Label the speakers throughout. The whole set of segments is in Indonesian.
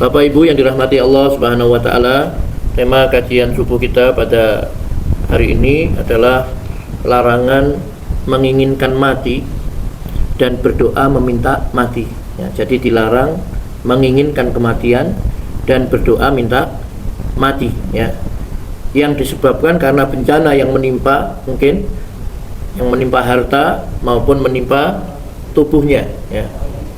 Speaker 1: Bapak Ibu yang dirahmati Allah Subhanahu wa taala, tema kajian subuh kita pada hari ini adalah larangan menginginkan mati dan berdoa meminta mati. Ya, jadi dilarang menginginkan kematian dan berdoa minta mati, ya. Yang disebabkan karena bencana yang menimpa, mungkin yang menimpa harta maupun menimpa tubuhnya, ya.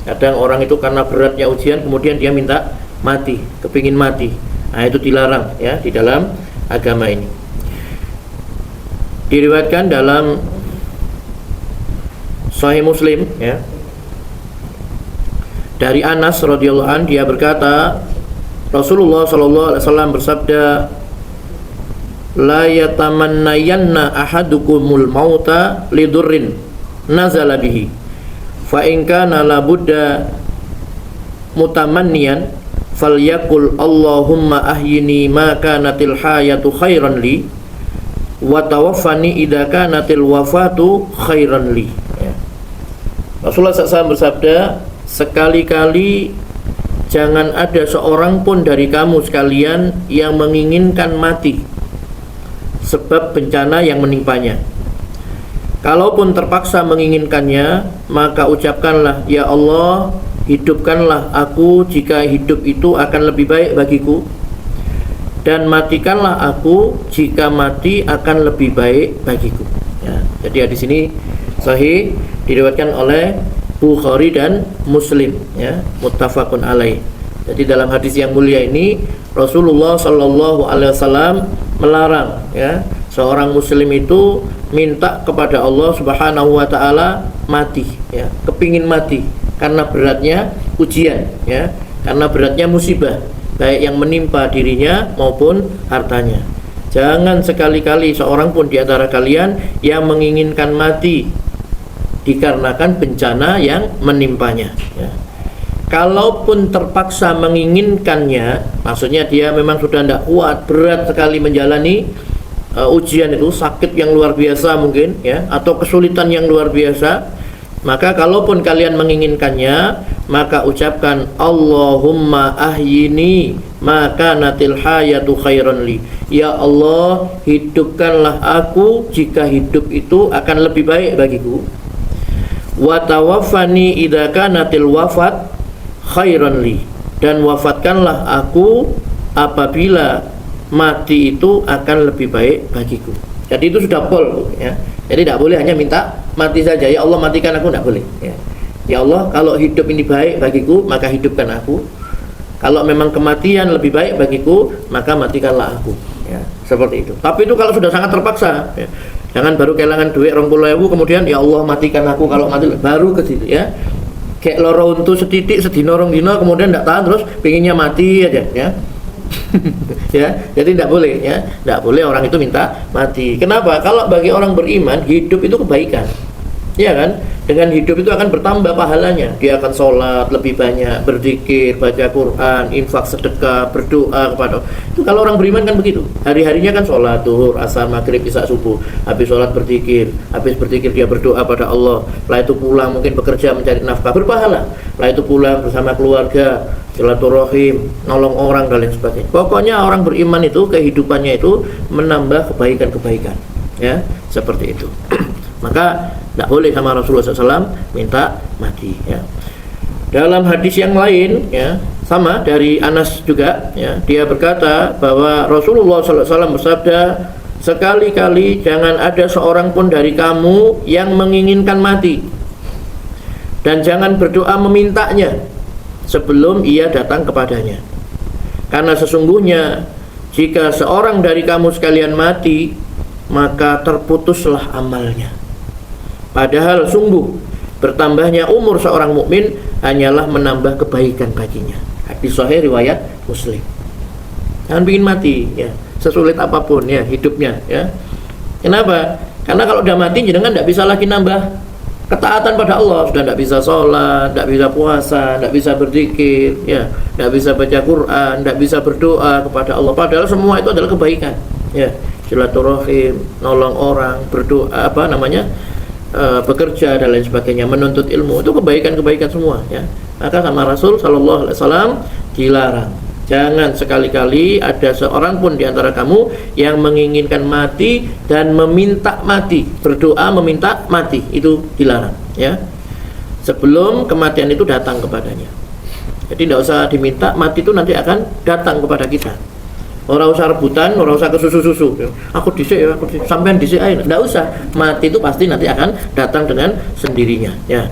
Speaker 1: Kadang orang itu karena beratnya ujian kemudian dia minta mati, kepingin mati. Nah, itu dilarang, ya, di dalam agama ini. Diriwayatkan dalam Sahih Muslim, ya, dari Anas radhiyallahu anhu, dia berkata, Rasulullah sallallahu alaihi wasallam bersabda, la yatamannayanna ahadukumul mauta lidurrin nazala bihi fa in kana la budda mutamanniyan falyakul Allahumma ahyini ma kanatil hayatu khairan li wa tawaffani idza kanatil wafatu khairan li. Ya. Rasulullah SAW bersabda, sekali-kali jangan ada seorang pun dari kamu sekalian yang menginginkan mati sebab bencana yang menimpanya. Kalaupun terpaksa menginginkannya, maka ucapkanlah, ya Allah, hidupkanlah aku jika hidup itu akan lebih baik bagiku, dan matikanlah aku jika mati akan lebih baik bagiku. Ya, jadi di sini sahih, diriwayatkan oleh Bukhari dan Muslim, ya, muttafaqun alaih. Jadi dalam hadis yang mulia ini Rasulullah sallallahu alaihi wasallam melarang, ya, seorang muslim itu minta kepada Allah Subhanahu wa taala mati, ya, kepingin mati karena beratnya ujian, ya, karena beratnya musibah baik yang menimpa dirinya maupun hartanya. Jangan sekali-kali seorang pun di antara kalian yang menginginkan mati dikarenakan bencana yang menimpanya, ya. Kalaupun terpaksa menginginkannya, maksudnya dia memang sudah tidak kuat, berat sekali menjalani ujian itu, sakit yang luar biasa mungkin, ya, atau kesulitan yang luar biasa, maka kalaupun kalian menginginkannya, maka ucapkan Allahumma ahyini maka natil hayatu khairan li. Ya Allah, hidupkanlah aku jika hidup itu akan lebih baik bagiku. Wa tawaffani idza kanatil wafat khairan li, dan wafatkanlah aku apabila mati itu akan lebih baik bagiku. Jadi itu sudah pol, ya. Jadi tidak boleh hanya minta mati saja, ya Allah matikan aku, tidak boleh, ya. Ya Allah, kalau hidup ini baik bagiku maka hidupkan aku. Kalau memang kematian lebih baik bagiku maka matikanlah aku, ya. Seperti itu. Tapi itu kalau sudah sangat terpaksa, ya. Jangan baru kehilangan duit 20.000 kemudian ya Allah matikan aku, kalau mati baru ke situ, ya. Kayak loro untu setitik sedina rong dina kemudian tidak tahan terus pinginnya mati aja, ya. Ya, jadi tidak boleh, ya, tidak boleh orang itu minta mati. Kenapa? Kalau bagi orang beriman hidup itu kebaikan, ya kan? Dengan hidup itu akan bertambah pahalanya. Dia akan sholat lebih banyak, berzikir, baca Quran, infak, sedekah, berdoa kepada. Itu kalau orang beriman kan begitu. Hari-harinya kan sholat, zuhur, asar, maghrib, isya, subuh. Habis sholat berzikir, habis berzikir dia berdoa pada Allah. Setelah itu pulang mungkin bekerja mencari nafkah, berpahala. Setelah itu pulang bersama keluarga, silaturahim, nolong orang dan lain sebagainya. Pokoknya orang beriman itu kehidupannya itu menambah kebaikan-kebaikan, ya, seperti itu. Maka tidak boleh sama Rasulullah SAW minta mati, ya. Dalam hadis yang lain, ya, sama dari Anas juga, ya, dia berkata bahwa Rasulullah SAW bersabda, sekali-kali jangan ada seorang pun dari kamu yang menginginkan mati, dan jangan berdoa memintanya sebelum ia datang kepadanya. Karena sesungguhnya jika seorang dari kamu sekalian mati, maka terputuslah amalnya. Padahal sungguh bertambahnya umur seorang mukmin hanyalah menambah kebaikan baginya. Hadis sahih riwayat Muslim. Jangan bikin mati, ya, sesulit apapun, ya, hidupnya, ya. Kenapa? Karena kalau udah mati jenengan tidak bisa lagi nambah ketaatan pada Allah, sudah tidak bisa sholat, tidak bisa puasa, tidak bisa berzikir, ya, tidak bisa baca Quran, tidak bisa berdoa kepada Allah. Padahal semua itu adalah kebaikan, ya, silaturahim, nolong orang, berdoa, bekerja dan lain sebagainya, menuntut ilmu, itu kebaikan-kebaikan semua ya. Maka sama Rasul sallallahu alaihi wasallam dilarang. Jangan sekali-kali ada seorang pun di antara kamu yang menginginkan mati dan meminta mati, berdoa meminta mati, itu dilarang ya. Sebelum kematian itu datang kepadanya. Jadi tidak usah diminta, mati itu nanti akan datang kepada kita. Orang usah rebutan, orang usah kesusu-susu. Aku dhisik ya, aku sampean dhisik ae. Enggak usah. Mati itu pasti nanti akan datang dengan sendirinya, ya.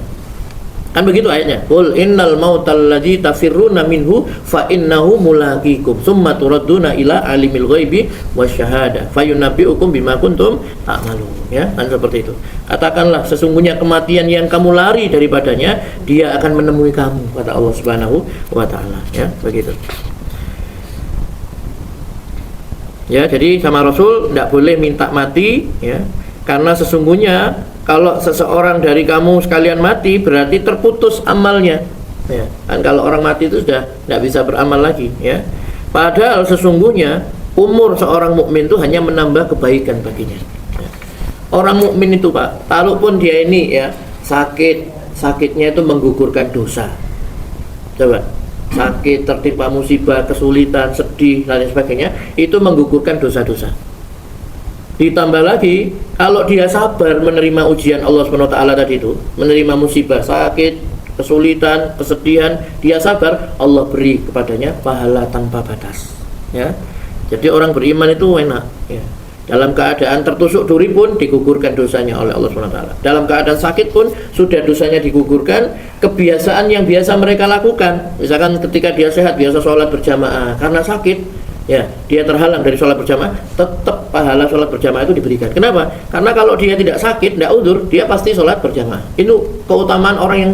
Speaker 1: Kan begitu ayatnya. Qul innal mautal ladzi tafirruna minhu fa innahu mulaqikum tsumma turadduna ila alimil ghaibi wasyahada fayunabbiukum bima kuntum ta'malun. Ya, kan seperti itu. Katakanlah sesungguhnya kematian yang kamu lari daripadanya, dia akan menemui kamu, kata Allah Subhanahu wa taala, ya, begitu. Ya, jadi sama Rasul tidak boleh minta mati ya, karena sesungguhnya kalau seseorang dari kamu sekalian mati berarti terputus amalnya ya. Kan kalau orang mati itu sudah tidak bisa beramal lagi ya. Padahal sesungguhnya umur seorang mukmin itu hanya menambah kebaikan baginya ya. Orang mukmin itu Pak, kalaupun dia ini ya sakitnya itu menggugurkan dosa. Coba, sakit, tertimpa musibah, kesulitan, sedih dan lain sebagainya, itu menggugurkan dosa-dosa. Ditambah lagi, kalau dia sabar menerima ujian Allah SWT tadi itu, menerima musibah, sakit, kesulitan, kesedihan, dia sabar, Allah beri kepadanya pahala tanpa batas ya. Jadi orang beriman itu enak ya. Dalam keadaan tertusuk duri pun digugurkan dosanya oleh Allah SWT. Dalam keadaan sakit pun sudah dosanya digugurkan. Kebiasaan yang biasa mereka lakukan, misalkan ketika dia sehat biasa sholat berjamaah, karena sakit ya, dia terhalang dari sholat berjamaah, tetap pahala sholat berjamaah itu diberikan. Kenapa? Karena kalau dia tidak sakit, tidak udzur, dia pasti sholat berjamaah. Itu keutamaan orang yang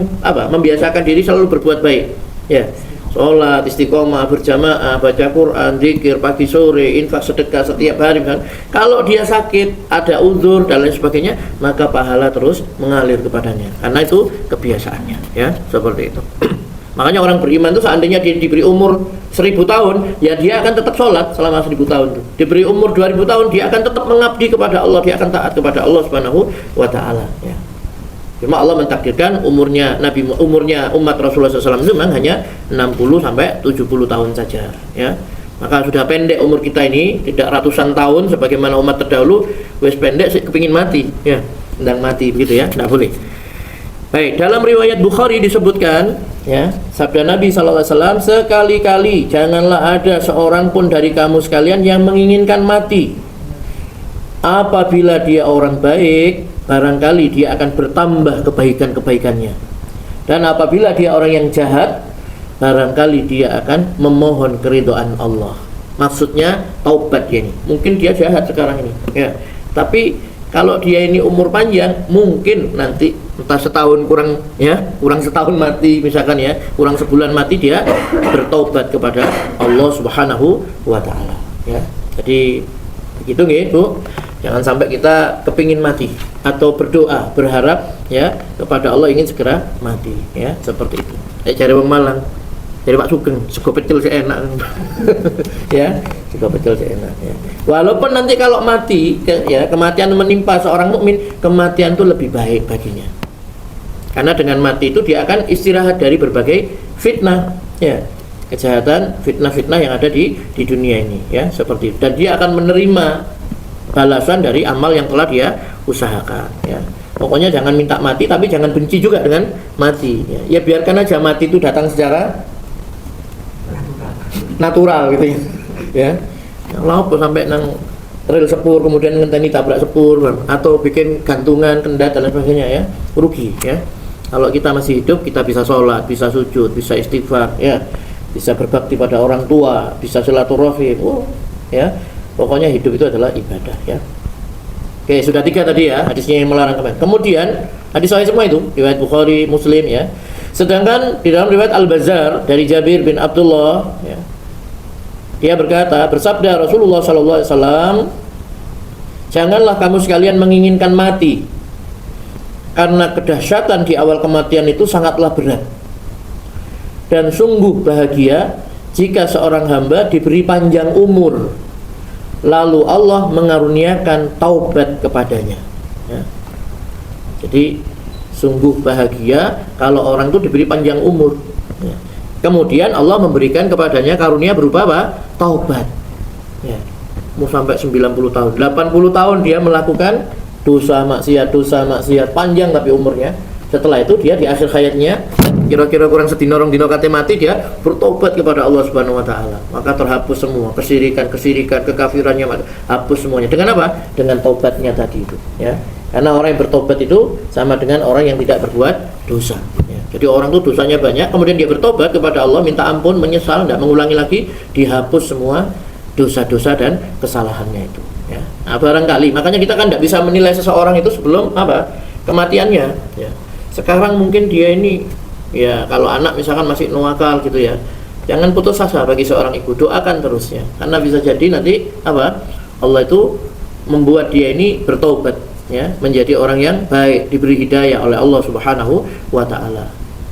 Speaker 1: membiasakan diri selalu berbuat baik ya. Sholat, istiqomah, berjamaah, baca Quran, zikir pagi sore, infak sedekah setiap hari kan. Kalau dia sakit, ada udzur dan lain sebagainya, maka pahala terus mengalir kepadanya. Karena itu kebiasaannya ya, seperti itu. Makanya orang beriman itu seandainya dia diberi umur 1000 tahun, ya dia akan tetap sholat selama 1000 tahun itu. Diberi umur 2000 tahun, dia akan tetap mengabdi kepada Allah, dia akan taat kepada Allah Subhanahu wa taala ya. Cuma Allah mentakdirkan umurnya umat Rasulullah SAW itu memang hanya 60 sampai 70 tahun saja ya. Maka sudah pendek umur kita ini, tidak ratusan tahun sebagaimana umat terdahulu, wis pendek sih kepingin mati ya, dan mati begitu ya, tidak boleh. Baik, dalam riwayat Bukhari disebutkan ya, sabda Nabi SAW, sekali-kali janganlah ada seorang pun dari kamu sekalian yang menginginkan mati. Apabila dia orang baik, barangkali dia akan bertambah kebaikan-kebaikannya. Dan apabila dia orang yang jahat, barangkali dia akan memohon keridhaan Allah. Maksudnya taubat dia ini. Mungkin dia jahat sekarang ini ya, tapi kalau dia ini umur panjang, mungkin nanti entah setahun kurang setahun mati misalkan ya, kurang sebulan mati, dia bertaubat kepada Allah Subhanahu wa taala ya. Jadi begitu nggih Bu. Jangan sampai kita kepingin mati atau berdoa berharap ya kepada Allah ingin segera mati ya, seperti itu. Cari wong Malang, cari Pak Sugeng, sego pecel seenak ya, sego pecel seenak ya. Walaupun nanti kalau mati ya, kematian menimpa seorang mukmin, kematian itu lebih baik baginya. Karena dengan mati itu dia akan istirahat dari berbagai fitnah ya, kejahatan, fitnah-fitnah yang ada di dunia ini ya, seperti itu. Dan dia akan menerima balasan dari amal yang telah dia usahakan ya. Pokoknya jangan minta mati, tapi jangan benci juga dengan mati ya. Ya biarkan aja mati itu datang secara natural gitu ya. Lalu sampai nang rel sepur kemudian ngenteni tabrak sepur atau bikin gantungan kendat dan sebagainya ya, rugi ya. Kalau kita masih hidup, kita bisa sholat, bisa sujud, bisa istighfar ya, bisa berbakti pada orang tua, bisa silaturahim ya. Pokoknya hidup itu adalah ibadah ya. Oke, sudah 3 tadi ya hadisnya yang melarang kemarin. Kemudian hadis sahih semua itu riwayat Bukhari, Muslim ya. Sedangkan di dalam riwayat Al-Bazzar dari Jabir bin Abdullah ya, dia berkata, bersabda Rasulullah SAW, janganlah kamu sekalian menginginkan mati, karena kedahsyatan di awal kematian itu sangatlah berat. Dan sungguh bahagia jika seorang hamba diberi panjang umur, lalu Allah mengaruniakan taubat kepadanya ya. Jadi sungguh bahagia kalau orang itu diberi panjang umur. Ya. Kemudian Allah memberikan kepadanya karunia berupa apa? Taubat. Ya. Mau sampai 90 tahun, 80 tahun dia melakukan dosa maksiat panjang tapi umurnya. Setelah itu dia di akhir hayatnya kira-kira kurang sedina rong dina kate mati, dia bertobat kepada Allah Subhanahu wa taala. Maka terhapus semua kesyirikan, kekafirannya, hapus semuanya. Dengan apa? Dengan taubatnya tadi itu, ya. Karena orang yang bertobat itu sama dengan orang yang tidak berbuat dosa, ya. Jadi orang itu dosanya banyak, kemudian dia bertobat kepada Allah, minta ampun, menyesal, tidak mengulangi lagi, dihapus semua dosa-dosa dan kesalahannya itu, ya. Nah, barangkali makanya kita kan tidak bisa menilai seseorang itu sebelum apa? Kematiannya, ya. Sekarang mungkin dia ini, ya, kalau anak misalkan masih nuakal gitu ya, jangan putus asa bagi seorang ibu, doakan terusnya, karena bisa jadi nanti apa? Allah itu membuat dia ini bertobat, ya, menjadi orang yang baik, diberi hidayah oleh Allah Subhanahu wa taala.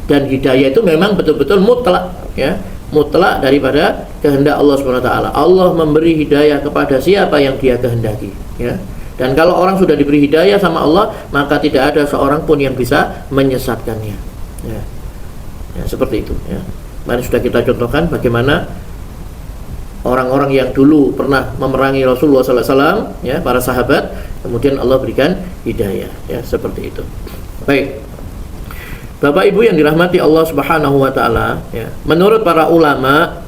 Speaker 1: Dan hidayah itu memang betul-betul mutlak, ya, mutlak daripada kehendak Allah Subhanahu wa taala. Allah memberi hidayah kepada siapa yang Dia kehendaki, ya. Dan kalau orang sudah diberi hidayah sama Allah, maka tidak ada seorang pun yang bisa menyesatkannya, ya. Ya, seperti itu, ya. Mari sudah kita contohkan bagaimana orang-orang yang dulu pernah memerangi Rasulullah SAW, ya, para sahabat, kemudian Allah berikan hidayah, ya, seperti itu. Baik, Bapak Ibu yang dirahmati Allah Subhanahu wa taala, ya, menurut para ulama,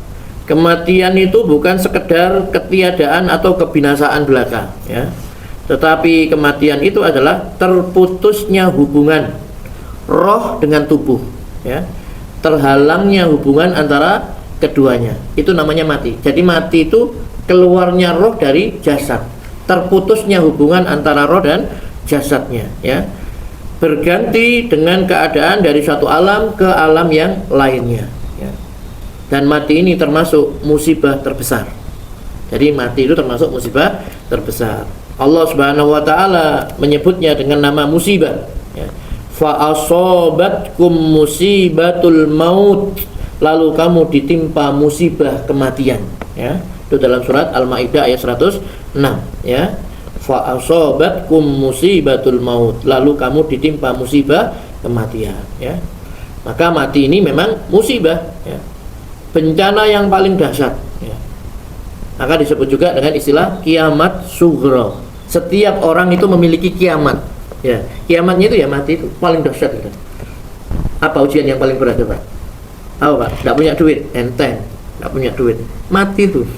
Speaker 1: kematian itu bukan sekedar ketiadaan atau kebinasaan belaka, ya. Tetapi kematian itu adalah terputusnya hubungan roh dengan tubuh, ya. Terhalangnya hubungan antara keduanya, itu namanya mati. Jadi mati itu keluarnya roh dari jasad, terputusnya hubungan antara roh dan jasadnya, ya. Berganti dengan keadaan dari satu alam ke alam yang lainnya, ya. Dan mati ini termasuk musibah terbesar. Jadi mati itu termasuk musibah terbesar. Allah Subhanahu wa taala menyebutnya dengan nama musibah, ya. Fa asobatkum musibatul maut, lalu kamu ditimpa musibah kematian, ya. Itu dalam surat Al-Maidah ayat 106, ya. Fa asobatkum musibatul maut, lalu kamu ditimpa musibah kematian, ya. Maka mati ini memang musibah, ya. Bencana yang paling dahsyat, ya. Maka disebut juga dengan istilah kiamat sughra. Setiap orang itu memiliki kiamat, ya. Kiamatnya itu ya mati itu paling dahsyat, gitu. Apa ujian yang paling berat, Pak? Apa, Pak? Tidak punya duit, enteng. Tidak punya duit, mati tuh.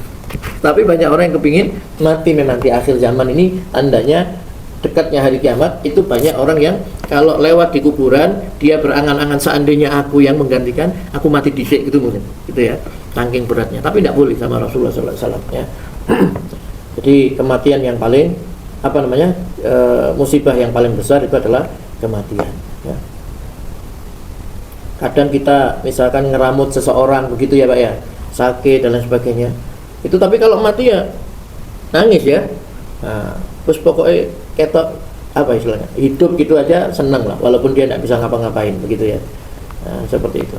Speaker 1: Tapi banyak orang yang kepingin mati memang di akhir zaman ini, andanya dekatnya hari kiamat. Itu banyak orang yang kalau lewat di kuburan, dia berangan-angan seandainya aku yang menggantikan, aku mati dhisik gitu mungkin, gitu ya. Saking beratnya. Tapi tidak boleh sama Rasulullah SAW, ya. Jadi kematian yang paling musibah yang paling besar itu adalah kematian, ya. Kadang kita misalkan ngeramut seseorang begitu ya Pak, ya, sakit dan lain sebagainya. Itu tapi kalau mati ya nangis, ya. Nah, terus pokoknya ketok apa istilahnya, hidup gitu aja senang lah, walaupun dia tidak bisa ngapa-ngapain begitu, ya. Nah, seperti itu.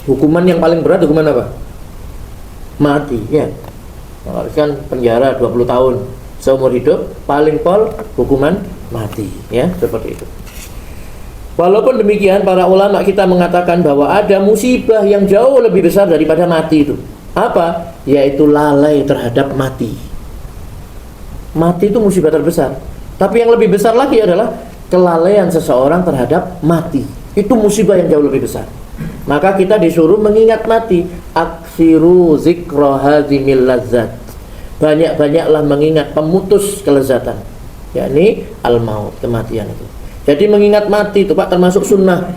Speaker 1: Hukuman yang paling berat hukuman apa? Mati, ya. Nah, kan penjara 20 tahun seumur hidup, paling pol hukuman mati, ya, seperti itu. Walaupun demikian, para ulama kita mengatakan bahwa ada musibah yang jauh lebih besar daripada mati itu. Apa? Yaitu lalai terhadap mati. Mati itu musibah terbesar. Tapi yang lebih besar lagi adalah kelalaian seseorang terhadap mati. Itu musibah yang jauh lebih besar. Maka kita disuruh mengingat mati. Aksiru zikra hazimil lazzat. Banyak-banyaklah mengingat pemutus kelezatan, yakni al-maut, kematian itu. Jadi mengingat mati itu Pak termasuk sunnah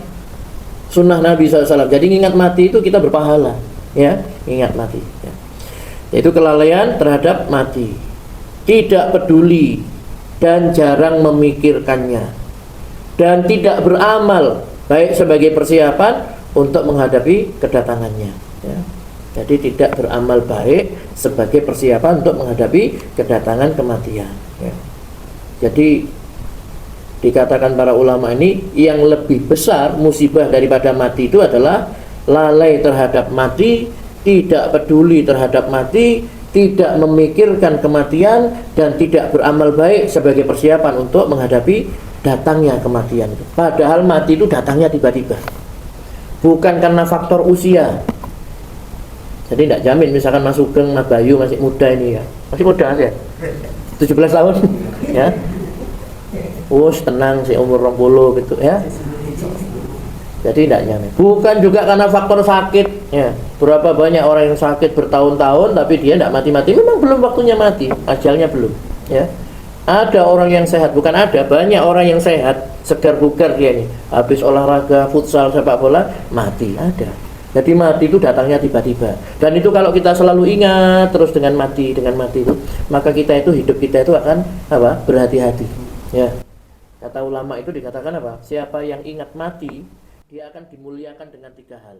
Speaker 1: Nabi SAW. Jadi mengingat mati itu kita berpahala, ya, ingat mati, ya. Yaitu kelalaian terhadap mati, tidak peduli dan jarang memikirkannya, dan tidak beramal baik sebagai persiapan untuk menghadapi kedatangannya, ya. Jadi tidak beramal baik sebagai persiapan untuk menghadapi kedatangan kematian, ya. Jadi dikatakan para ulama ini yang lebih besar musibah daripada mati itu adalah lalai terhadap mati, tidak peduli terhadap mati, tidak memikirkan kematian dan tidak beramal baik sebagai persiapan untuk menghadapi datangnya kematian itu. Padahal mati itu datangnya tiba-tiba, bukan karena faktor usia. Jadi tidak jamin misalkan Mas Sugeng, Mas Bayu masih muda ini ya, masih muda ya, 17 tahun ya, tenang sih umur 20 gitu ya. Jadi tidak nyaman. Bukan juga karena faktor sakit ya. Berapa banyak orang yang sakit bertahun-tahun tapi dia tidak mati-mati. Memang belum waktunya mati, ajalnya belum ya. Ada orang yang sehat, bukan ada, banyak orang yang sehat, segar bugar dia ini. Habis olahraga, futsal, sepak bola, mati, ada. Jadi mati itu datangnya tiba-tiba. Dan itu kalau kita selalu ingat terus dengan mati itu, maka kita itu, hidup kita itu akan apa? Berhati-hati ya. Kata ulama itu dikatakan apa? Siapa yang ingat mati, dia akan dimuliakan dengan 3 hal.